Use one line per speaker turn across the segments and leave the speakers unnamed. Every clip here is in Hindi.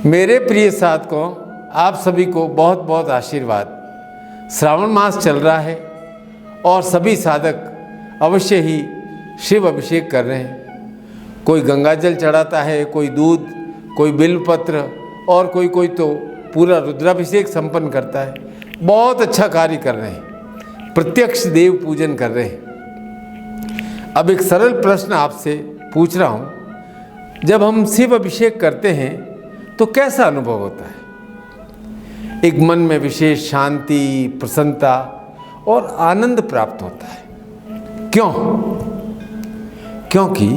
मेरे प्रिय साधकों, आप सभी को बहुत बहुत आशीर्वाद। श्रावण मास चल रहा है और सभी साधक अवश्य ही शिव अभिषेक कर रहे हैं। कोई गंगा जल चढ़ाता है, कोई दूध, कोई बिल्वपत्र और कोई तो पूरा रुद्राभिषेक संपन्न करता है। बहुत अच्छा कार्य कर रहे हैं, प्रत्यक्ष देव पूजन कर रहे हैं। अब एक सरल प्रश्न आपसे पूछ रहा हूँ, जब हम शिव अभिषेक करते हैं तो कैसा अनुभव होता है? एक मन में विशेष शांति, प्रसन्नता और आनंद प्राप्त होता है। क्यों? क्योंकि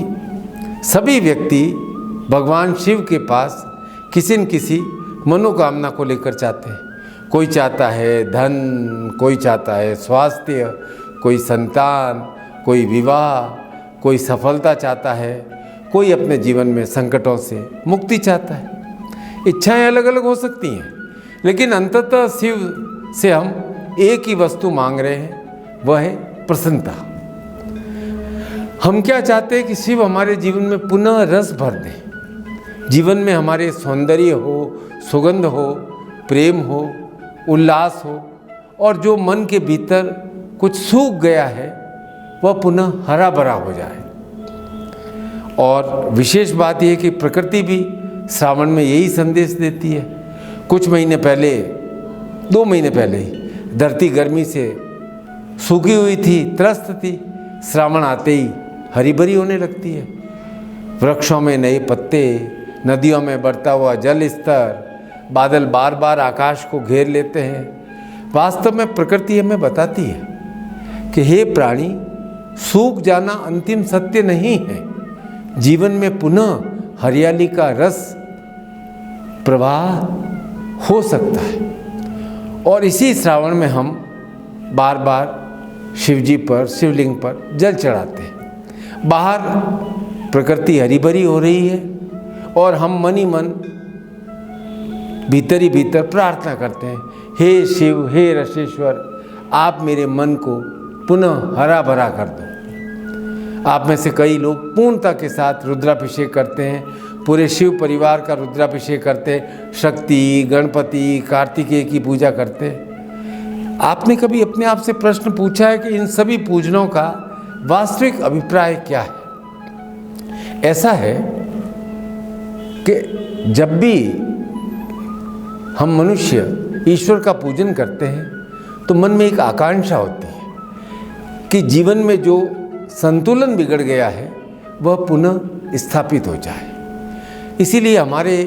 सभी व्यक्ति भगवान शिव के पास किसी न किसी मनोकामना को लेकर जाते हैं। कोई चाहता है धन, कोई चाहता है स्वास्थ्य, कोई संतान, कोई विवाह, कोई सफलता चाहता है, कोई अपने जीवन में संकटों से मुक्ति चाहता है। इच्छाएं अलग अलग हो सकती हैं, लेकिन अंततः शिव से हम एक ही वस्तु मांग रहे हैं, वह है प्रसन्नता। हम क्या चाहते हैं कि शिव हमारे जीवन में पुनः रस भर दें। जीवन में हमारे सौंदर्य हो, सुगंध हो, प्रेम हो, उल्लास हो, और जो मन के भीतर कुछ सूख गया है वह पुनः हरा भरा हो जाए। और विशेष बात यह है कि प्रकृति भी श्रावण में यही संदेश देती है। कुछ महीने पहले, 2 महीने पहले ही धरती गर्मी से सूखी हुई थी, त्रस्त थी। श्रावण आते ही हरी भरी होने लगती है। वृक्षों में नए पत्ते, नदियों में बढ़ता हुआ जल स्तर, बादल बार बार आकाश को घेर लेते हैं। वास्तव में प्रकृति हमें बताती है कि हे प्राणी, सूख जाना अंतिम सत्य नहीं है। जीवन में पुनः हरियाली का रस प्रवाह हो सकता है। और इसी श्रावण में हम बार बार शिवजी पर, शिवलिंग पर जल चढ़ाते हैं। बाहर प्रकृति हरी भरी हो रही है और हम मन ही मन भीतर ही भीतर प्रार्थना करते हैं, हे शिव, हे रसेश्वर, आप मेरे मन को पुनः हरा भरा कर दो। आप में से कई लोग पूर्णता के साथ रुद्राभिषेक करते हैं, पूरे शिव परिवार का रुद्राभिषेक करते हैं, शक्ति, गणपति, कार्तिकेय की पूजा करते हैं। आपने कभी अपने आप से प्रश्न पूछा है कि इन सभी पूजनों का वास्तविक अभिप्राय क्या है? ऐसा है कि जब भी हम मनुष्य ईश्वर का पूजन करते हैं तो मन में एक आकांक्षा होती है कि जीवन में जो संतुलन बिगड़ गया है वह पुनः स्थापित हो जाए। इसीलिए हमारे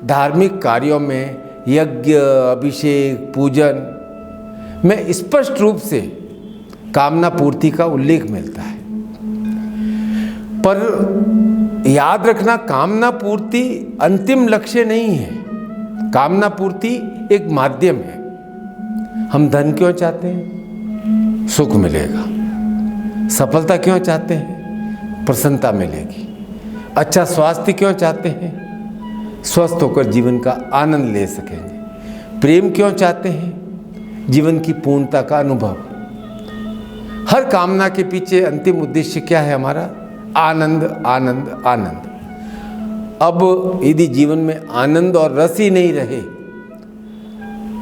धार्मिक कार्यों में यज्ञ, अभिषेक, पूजन में स्पष्ट रूप से कामना पूर्ति का उल्लेख मिलता है। पर याद रखना, कामना पूर्ति अंतिम लक्ष्य नहीं है। कामना पूर्ति एक माध्यम है। हम धन क्यों चाहते हैं? सुख मिलेगा। सफलता क्यों चाहते हैं? प्रसन्नता मिलेगी। अच्छा स्वास्थ्य क्यों चाहते हैं? स्वस्थ होकर जीवन का आनंद ले सकेंगे। प्रेम क्यों चाहते हैं? जीवन की पूर्णता का अनुभव। हर कामना के पीछे अंतिम उद्देश्य क्या है हमारा? आनंद, आनंद, आनंद। अब यदि जीवन में आनंद और रस ही नहीं रहे,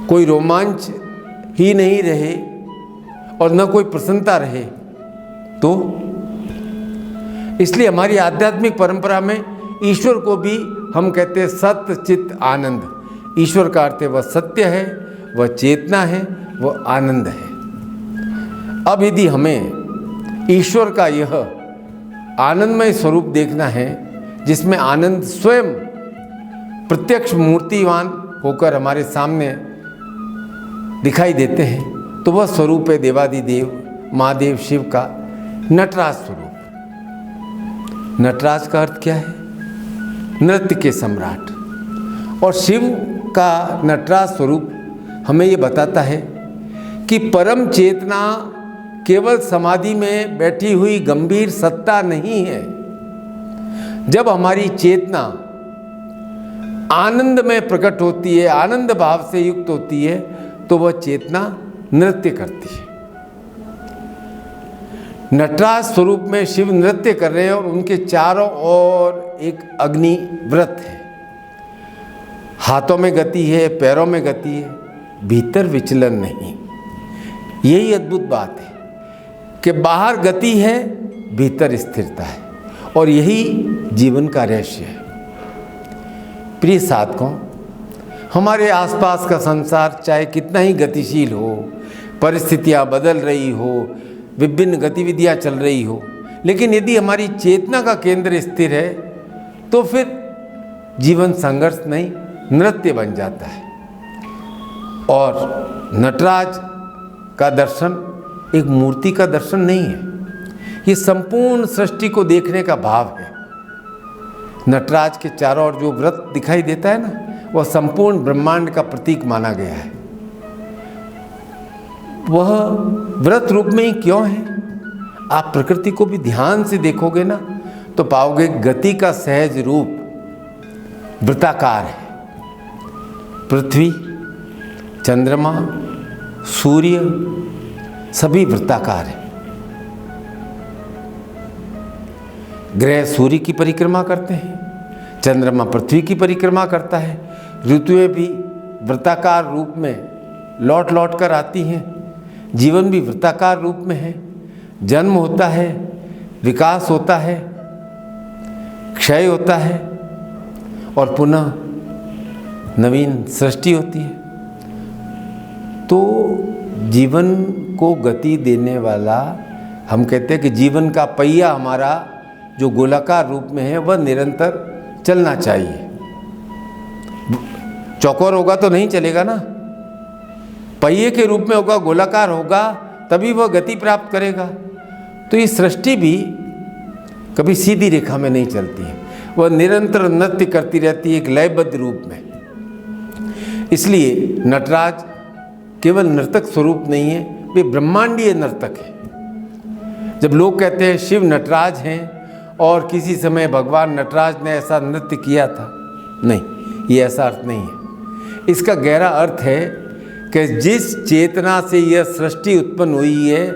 कोई रोमांच ही नहीं रहे और न कोई प्रसन्नता रहे, तो इसलिए हमारी आध्यात्मिक परंपरा में ईश्वर को भी हम कहते हैं सत्य चित्त आनंद। ईश्वर का अर्थ है वह सत्य है, वह चेतना है, वह आनंद है। अब यदि हमें ईश्वर का यह आनंदमय स्वरूप देखना है, जिसमें आनंद स्वयं प्रत्यक्ष मूर्तिवान होकर हमारे सामने दिखाई देते हैं, तो वह स्वरूप है देवादिदेव महादेव शिव का नटराज स्वरूप। नटराज का अर्थ क्या है? नृत्य के सम्राट। और शिव का नटराज स्वरूप हमें ये बताता है कि परम चेतना केवल समाधि में बैठी हुई गंभीर सत्ता नहीं है। जब हमारी चेतना आनंद में प्रकट होती है, आनंद भाव से युक्त होती है, तो वह चेतना नृत्य करती है। नटराज स्वरूप में शिव नृत्य कर रहे हैं और उनके चारों ओर एक अग्नि व्रत है। हाथों में गति है, पैरों में गति है, भीतर विचलन नहीं। यही अद्भुत बात है कि बाहर गति है, भीतर स्थिरता है, और यही जीवन का रहस्य है। प्रिय साधकों, हमारे आसपास का संसार चाहे कितना ही गतिशील हो, परिस्थितियाँ बदल रही हो, विभिन्न गतिविधियाँ चल रही हो, लेकिन यदि हमारी चेतना का केंद्र स्थिर है तो फिर जीवन संघर्ष नहीं, नृत्य बन जाता है। और नटराज का दर्शन एक मूर्ति का दर्शन नहीं है, ये संपूर्ण सृष्टि को देखने का भाव है। नटराज के चारों ओर जो व्रत दिखाई देता है ना, वह संपूर्ण ब्रह्मांड का प्रतीक माना गया है। वह व्रत रूप में ही क्यों है? आप प्रकृति को भी ध्यान से देखोगे ना तो पाओगे गति का सहज रूप वृत्ताकार है। पृथ्वी, चंद्रमा, सूर्य सभी वृत्ताकार है। ग्रह सूर्य की परिक्रमा करते हैं, चंद्रमा पृथ्वी की परिक्रमा करता है, ऋतुएं भी वृत्ताकार रूप में लौट लौट कर आती हैं, जीवन भी वृत्ताकार रूप में है। जन्म होता है, विकास होता है, क्षय होता है और पुनः नवीन सृष्टि होती है। तो जीवन को गति देने वाला, हम कहते हैं कि जीवन का पहिया हमारा जो गोलाकार रूप में है वह निरंतर चलना चाहिए। चौकोर होगा तो नहीं चलेगा ना, पहिए के रूप में होगा, गोलाकार होगा, तभी वह गति प्राप्त करेगा। तो ये सृष्टि भी कभी सीधी रेखा में नहीं चलती है, वह निरंतर नृत्य करती रहती है एक लयबद्ध रूप में। इसलिए नटराज केवल नर्तक स्वरूप नहीं है, वे ब्रह्मांडीय नर्तक हैं। जब लोग कहते हैं शिव नटराज हैं और किसी समय भगवान नटराज ने ऐसा नृत्य किया था, नहीं, ये ऐसा अर्थ नहीं है। इसका गहरा अर्थ है कि जिस चेतना से यह सृष्टि उत्पन्न हुई है,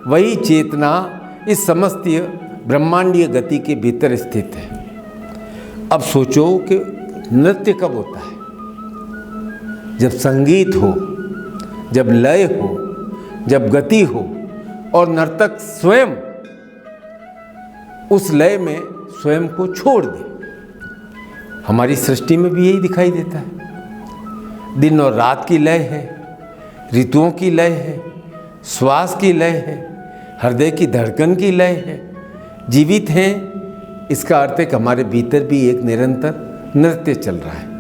वही चेतना इस समस्त ब्रह्मांडीय गति के भीतर स्थित है। अब सोचो कि नृत्य कब होता है? जब संगीत हो, जब लय हो, जब गति हो और नर्तक स्वयं उस लय में स्वयं को छोड़ दे। हमारी सृष्टि में भी यही दिखाई देता है। दिन और रात की लय है, ऋतुओं की लय है, श्वास की लय है, हृदय की धड़कन की लय है। जीवित हैं, इसका अर्थ है कि हमारे भीतर भी एक निरंतर नृत्य चल रहा है।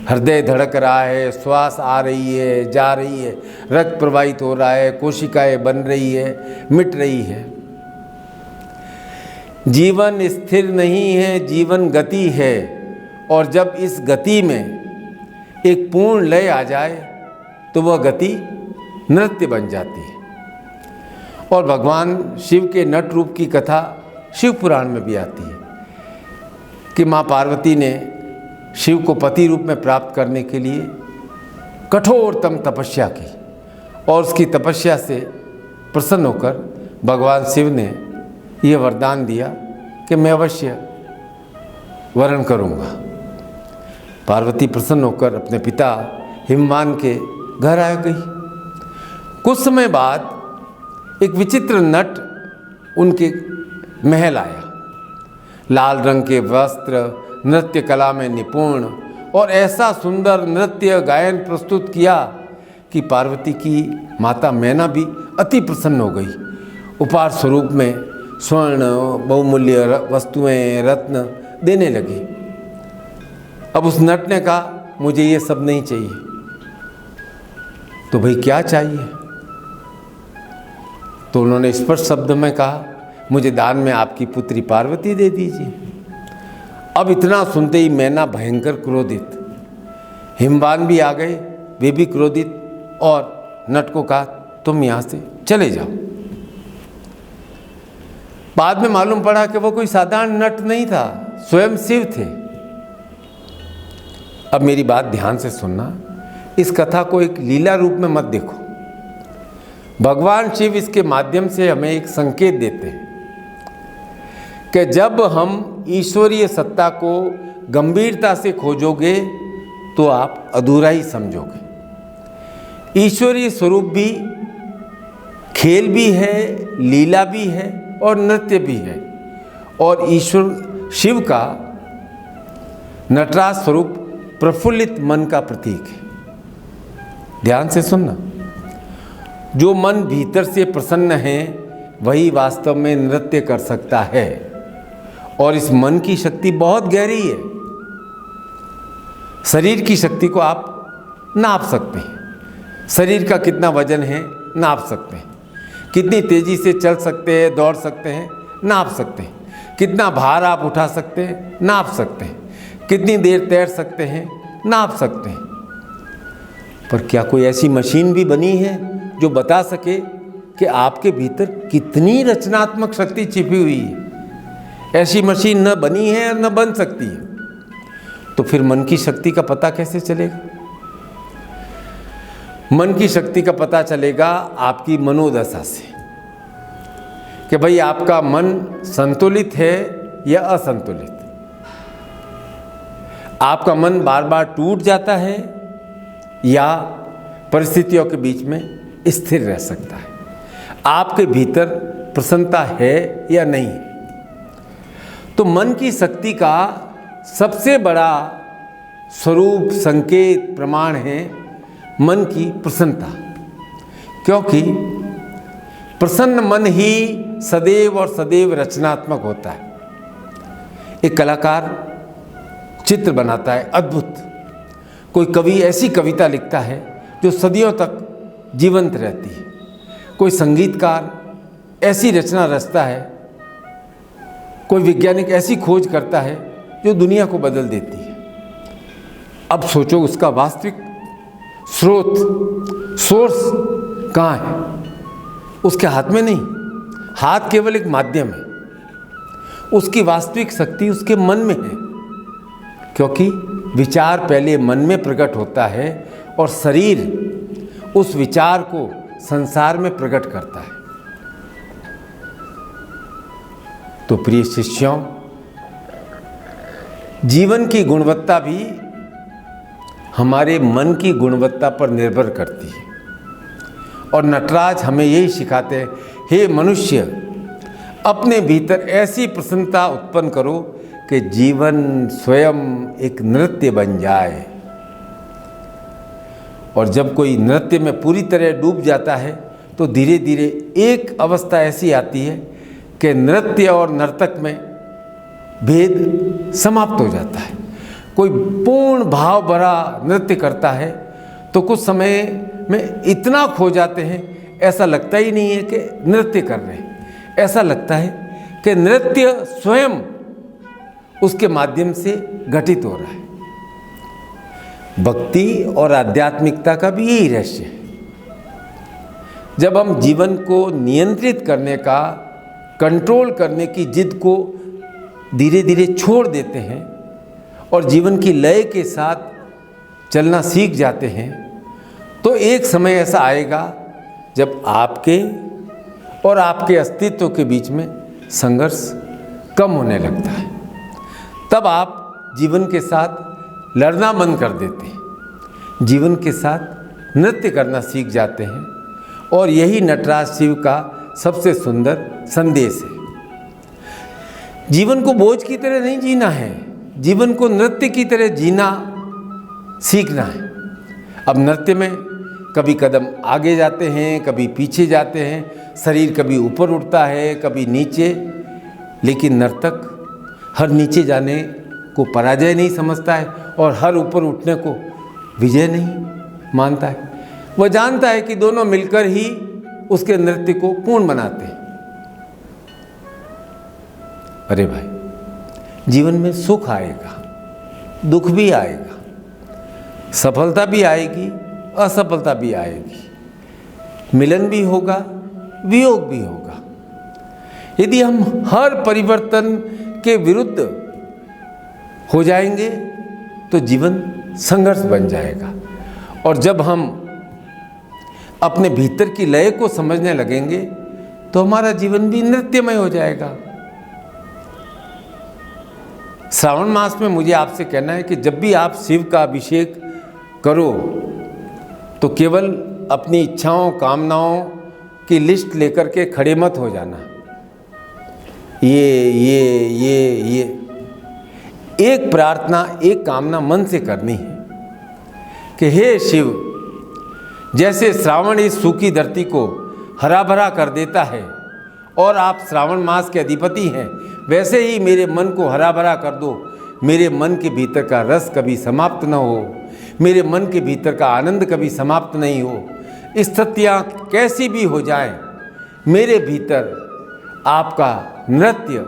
हृदय धड़क रहा है, श्वास आ रही है, जा रही है, रक्त प्रवाहित हो रहा है, कोशिकाएं बन रही है, मिट रही है। जीवन स्थिर नहीं है, जीवन गति है। और जब इस गति में एक पूर्ण लय आ जाए तो वह गति नृत्य बन जाती है। और भगवान शिव के नट रूप की कथा शिव पुराण में भी आती है कि माँ पार्वती ने शिव को पति रूप में प्राप्त करने के लिए कठोरतम तपस्या की और उसकी तपस्या से प्रसन्न होकर भगवान शिव ने यह वरदान दिया कि मैं अवश्य वरण करूँगा। पार्वती प्रसन्न होकर अपने पिता हिमवान के घर आ गई। कुछ समय बाद एक विचित्र नट उनके महल आया। लाल रंग के वस्त्र, नृत्य कला में निपुण, और ऐसा सुंदर नृत्य गायन प्रस्तुत किया कि पार्वती की माता मैना भी अति प्रसन्न हो गई। उपहार स्वरूप में स्वर्ण, बहुमूल्य वस्तुएं, रत्न देने लगी। अब उस नट ने कहा मुझे ये सब नहीं चाहिए। तो भाई क्या चाहिए? तो उन्होंने स्पष्ट शब्द में कहा मुझे दान में आपकी पुत्री पार्वती दे दीजिए। अब इतना सुनते ही मैना भयंकर क्रोधित, हिमवान भी आ गए, वे भी क्रोधित, और नट को कहा तुम यहाँ से चले जाओ। बाद में मालूम पड़ा कि वो कोई साधारण नट नहीं था, स्वयं शिव थे। अब मेरी बात ध्यान से सुनना, इस कथा को एक लीला रूप में मत देखो। भगवान शिव इसके माध्यम से हमें एक संकेत देते हैं कि जब हम ईश्वरीय सत्ता को गंभीरता से खोजोगे तो आप अधूरा ही समझोगे। ईश्वरीय स्वरूप भी खेल भी है, लीला भी है और नृत्य भी है। और ईश्वर शिव का नटराज स्वरूप प्रफुल्लित मन का प्रतीक है। ध्यान से सुनना, जो मन भीतर से प्रसन्न है वही वास्तव में नृत्य कर सकता है। और इस मन की शक्ति बहुत गहरी है। शरीर की शक्ति को आप नाप सकते हैं। शरीर का कितना वजन है नाप सकते हैं। कितनी तेजी से चल सकते हैं, दौड़ सकते हैं, नाप सकते हैं। कितना भार आप उठा सकते हैं, नाप सकते हैं। कितनी देर तैर सकते हैं, नाप सकते हैं। पर क्या कोई ऐसी मशीन भी बनी है जो बता सके कि आपके भीतर कितनी रचनात्मक शक्ति छिपी हुई है? ऐसी मशीन न बनी है और न बन सकती है। तो फिर मन की शक्ति का पता कैसे चलेगा? मन की शक्ति का पता चलेगा आपकी मनोदशा से, कि भाई आपका मन संतुलित है या असंतुलित। आपका मन बार बार टूट जाता है या परिस्थितियों के बीच में स्थिर रह सकता है। आपके भीतर प्रसन्नता है या नहीं। तो मन की शक्ति का सबसे बड़ा स्वरूप, संकेत, प्रमाण है मन की प्रसन्नता। क्योंकि प्रसन्न मन ही सदैव और सदैव रचनात्मक होता है। एक कलाकार चित्र बनाता है अद्भुत। कोई कवि ऐसी कविता लिखता है जो सदियों तक जीवंत रहती है। कोई संगीतकार ऐसी रचना रचता है। कोई वैज्ञानिक ऐसी खोज करता है जो दुनिया को बदल देती है। अब सोचो उसका वास्तविक स्रोत, सोर्स कहाँ है? उसके हाथ में नहीं। हाथ केवल एक माध्यम है। उसकी वास्तविक शक्ति उसके मन में है। क्योंकि विचार पहले मन में प्रकट होता है और शरीर उस विचार को संसार में प्रकट करता है। तो प्रिय शिष्यों, जीवन की गुणवत्ता भी हमारे मन की गुणवत्ता पर निर्भर करती है। और नटराज हमें यही सिखाते हैं, हे मनुष्य, अपने भीतर ऐसी प्रसन्नता उत्पन्न करो कि जीवन स्वयं एक नृत्य बन जाए। और जब कोई नृत्य में पूरी तरह डूब जाता है तो धीरे धीरे एक अवस्था ऐसी आती है कि नृत्य और नर्तक में भेद समाप्त हो जाता है। कोई पूर्ण भाव भरा नृत्य करता है तो कुछ समय में इतना खो जाते हैं, ऐसा लगता ही नहीं है कि नृत्य कर रहे हैं। ऐसा लगता है कि नृत्य स्वयं उसके माध्यम से घटित हो रहा है। भक्ति और आध्यात्मिकता का भी यही रहस्य है। जब हम जीवन को नियंत्रित करने का, कंट्रोल करने की जिद को धीरे धीरे छोड़ देते हैं और जीवन की लय के साथ चलना सीख जाते हैं, तो एक समय ऐसा आएगा जब आपके और आपके अस्तित्व के बीच में संघर्ष कम होने लगता है। तब आप जीवन के साथ लड़ना बंद कर देते हैं, जीवन के साथ नृत्य करना सीख जाते हैं। और यही नटराज शिव का सबसे सुंदर संदेश है। जीवन को बोझ की तरह नहीं जीना है, जीवन को नृत्य की तरह जीना सीखना है। अब नृत्य में कभी कदम आगे जाते हैं, कभी पीछे जाते हैं, शरीर कभी ऊपर उठता है, कभी नीचे। लेकिन नर्तक हर नीचे जाने को पराजय नहीं समझता है और हर ऊपर उठने को विजय नहीं मानता है। वह जानता है कि दोनों मिलकर ही उसके नृत्य को पूर्ण बनाते हैं। अरे भाई, जीवन में सुख आएगा, दुख भी आएगा, सफलता भी आएगी, असफलता भी आएगी, मिलन भी होगा, वियोग भी होगा। यदि हम हर परिवर्तन के विरुद्ध हो जाएंगे तो जीवन संघर्ष बन जाएगा। और जब हम अपने भीतर की लय को समझने लगेंगे तो हमारा जीवन भी नृत्यमय हो जाएगा। श्रावण मास में मुझे आपसे कहना है कि जब भी आप शिव का अभिषेक करो तो केवल अपनी इच्छाओं कामनाओं की लिस्ट लेकर के खड़े मत हो जाना। ये एक प्रार्थना, एक कामना मन से करनी है कि हे शिव, जैसे श्रावण इस सूखी धरती को हरा भरा कर देता है और आप श्रावण मास के अधिपति हैं, वैसे ही मेरे मन को हरा भरा कर दो। मेरे मन के भीतर का रस कभी समाप्त न हो, मेरे मन के भीतर का आनंद कभी समाप्त नहीं हो। स्थितियाँ कैसी भी हो जाएं, मेरे भीतर आपका नृत्य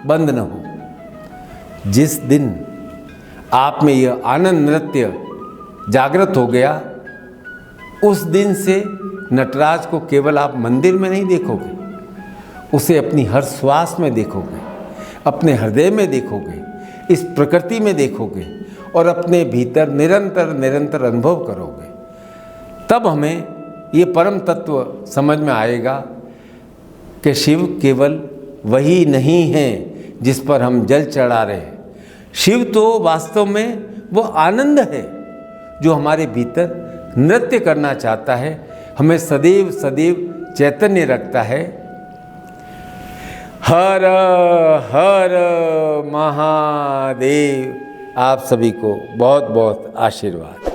बंद न हो। जिस दिन आप में यह आनंद नृत्य जागृत हो गया, उस दिन से नटराज को केवल आप मंदिर में नहीं देखोगे, उसे अपनी हर श्वास में देखोगे, अपने हृदय में देखोगे, इस प्रकृति में देखोगे और अपने भीतर निरंतर निरंतर अनुभव करोगे। तब हमें ये परम तत्व समझ में आएगा कि शिव केवल वही नहीं है जिस पर हम जल चढ़ा रहे हैं। शिव तो वास्तव में वो आनंद है जो हमारे भीतर नृत्य करना चाहता है, हमें सदैव सदैव चैतन्य रखता है। हर हर महादेव। आप सभी को बहुत बहुत आशीर्वाद।